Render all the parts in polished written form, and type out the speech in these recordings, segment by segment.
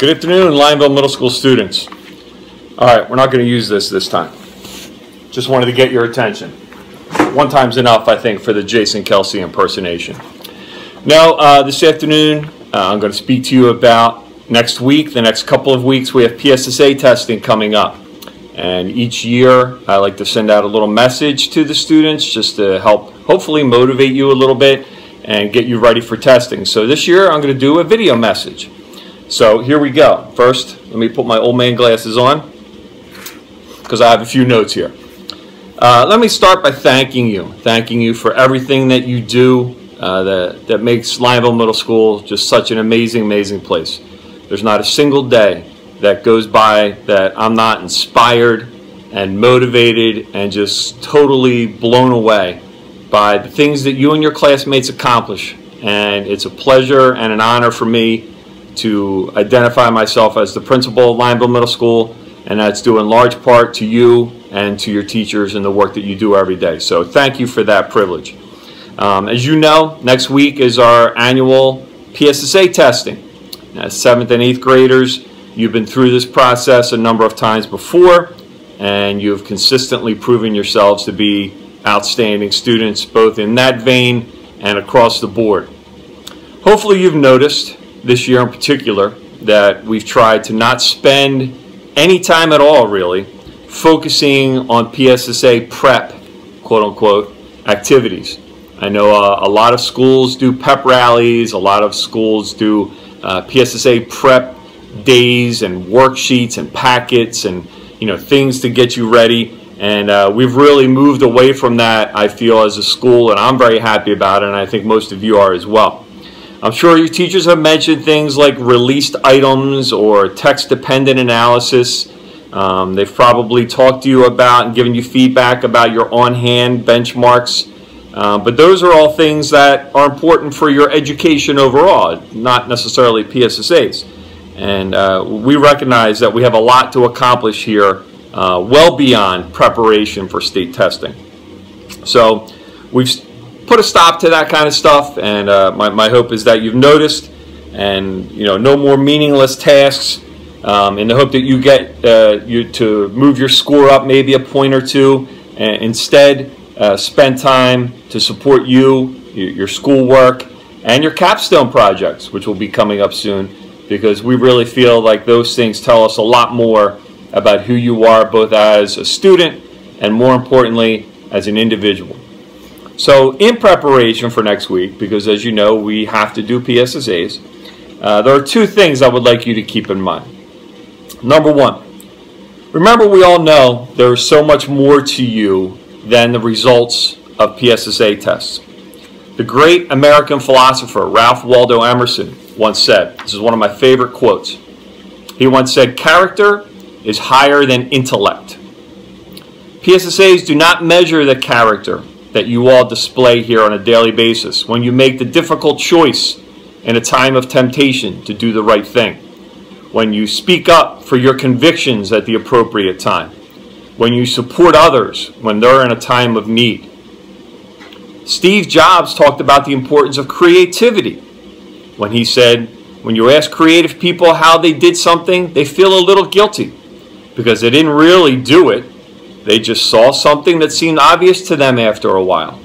Good afternoon, Lionville Middle School students. All right, we're not going to use this time. Just wanted to get your attention. One time's enough, I think, for the Jason Kelsey impersonation. Now, this afternoon, I'm going to speak to you about next week, the next couple of weeks. We have PSSA testing coming up. And each year, I like to send out a little message to the students just to help hopefully motivate you a little bit and get you ready for testing. So this year, I'm going to do a video message. So here we go. First, let me put my old man glasses on because I have a few notes here. Let me start by thanking you for everything that you do that makes Lionville Middle School just such an amazing place. There's not a single day that goes by that I'm not inspired and motivated and just totally blown away by the things that you and your classmates accomplish. And it's a pleasure and an honor for me to identify myself as the principal of Lionville Middle School, and that's due in large part to you and to your teachers and the work that you do every day. So thank you for that privilege. As you know, next week is our annual PSSA testing. Now, 7th and 8th graders, you've been through this process a number of times before, and you've consistently proven yourselves to be outstanding students, both in that vein and across the board. Hopefully you've noticed this year in particular that we've tried to not spend any time at all really focusing on PSSA prep, quote unquote, activities. I know a lot of schools do pep rallies, a lot of schools do PSSA prep days and worksheets and packets and things to get you ready, and we've really moved away from that, I feel, as a school, and I'm very happy about it, and I think most of you are as well. I'm sure your teachers have mentioned things like released items or text-dependent analysis. They've probably talked to you about and given you feedback about your on-hand benchmarks. But those are all things that are important for your education overall, not necessarily PSSAs. And we recognize that we have a lot to accomplish here, well beyond preparation for state testing. So we've put a stop to that kind of stuff, and my hope is that you've noticed, and no more meaningless tasks, in the hope that you get to move your score up maybe a point or two, and instead spend time to support you, your schoolwork, and your capstone projects, which will be coming up soon, because we really feel like those things tell us a lot more about who you are, both as a student and, more importantly, as an individual. So in preparation for next week, because as you know, we have to do PSSAs, there are two things I would like you to keep in mind. Number one, remember, we all know there is so much more to you than the results of PSSA tests. The great American philosopher Ralph Waldo Emerson once said, this is one of my favorite quotes, he once said, "Character is higher than intellect." PSSAs do not measure the character that you all display here on a daily basis when you make the difficult choice in a time of temptation to do the right thing, when you speak up for your convictions at the appropriate time, when you support others when they're in a time of need. Steve Jobs talked about the importance of creativity when he said, when you ask creative people how they did something, they feel a little guilty because they didn't really do it. They just saw something that seemed obvious to them after a while.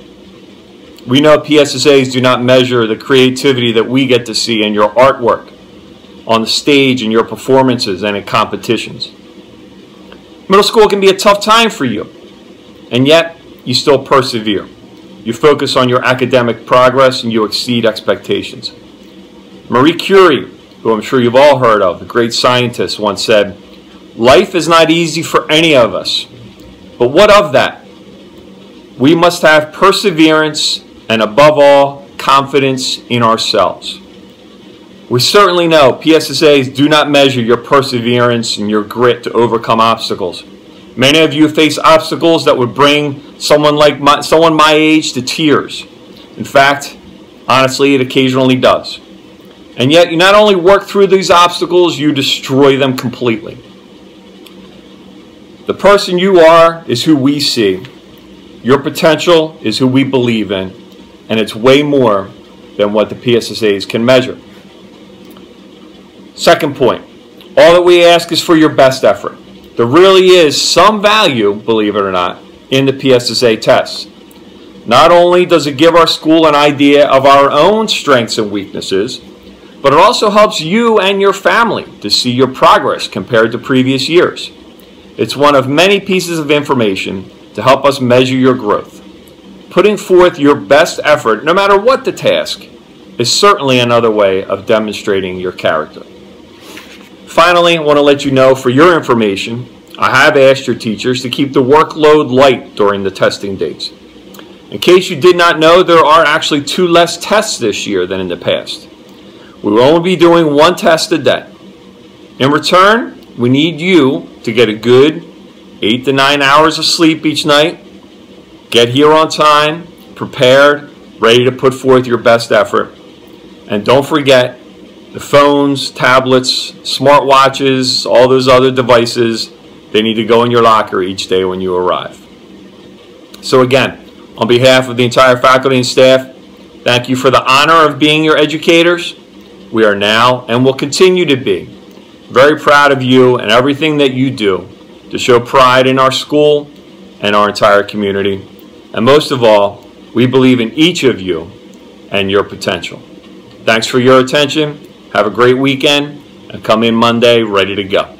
We know PSSAs do not measure the creativity that we get to see in your artwork, on the stage, in your performances, and in competitions. Middle school can be a tough time for you, and yet you still persevere. You focus on your academic progress and you exceed expectations. Marie Curie, who I'm sure you've all heard of, the great scientist, once said, "Life is not easy for any of us. But what of that? We must have perseverance and, above all, confidence in ourselves." We certainly know PSSAs do not measure your perseverance and your grit to overcome obstacles. Many of you face obstacles that would bring someone my age to tears. In fact, honestly, it occasionally does. And yet you not only work through these obstacles, you destroy them completely. The person you are is who we see. Your potential is who we believe in, and it's way more than what the PSSAs can measure. Second point, All that we ask is for your best effort. There really is some value, believe it or not, in the PSSA tests. Not only does it give our school an idea of our own strengths and weaknesses, but it also helps you and your family to see your progress compared to previous years. It's one of many pieces of information to help us measure your growth. Putting forth your best effort, no matter what the task, is certainly another way of demonstrating your character. Finally, I want to let you know, for your information, I have asked your teachers to keep the workload light during the testing dates. In case you did not know, there are actually 2 less tests this year than in the past. We will only be doing 1 test a day. In return, we need you to get a good 8 to 9 hours of sleep each night, get here on time, prepared, ready to put forth your best effort. And don't forget, the phones, tablets, smartwatches, all those other devices, they need to go in your locker each day when you arrive. So again, on behalf of the entire faculty and staff, thank you for the honor of being your educators. We are now, and will continue to be, very proud of you and everything that you do to show pride in our school and our entire community. And most of all, we believe in each of you and your potential. Thanks for your attention. Have a great weekend, and come in Monday ready to go.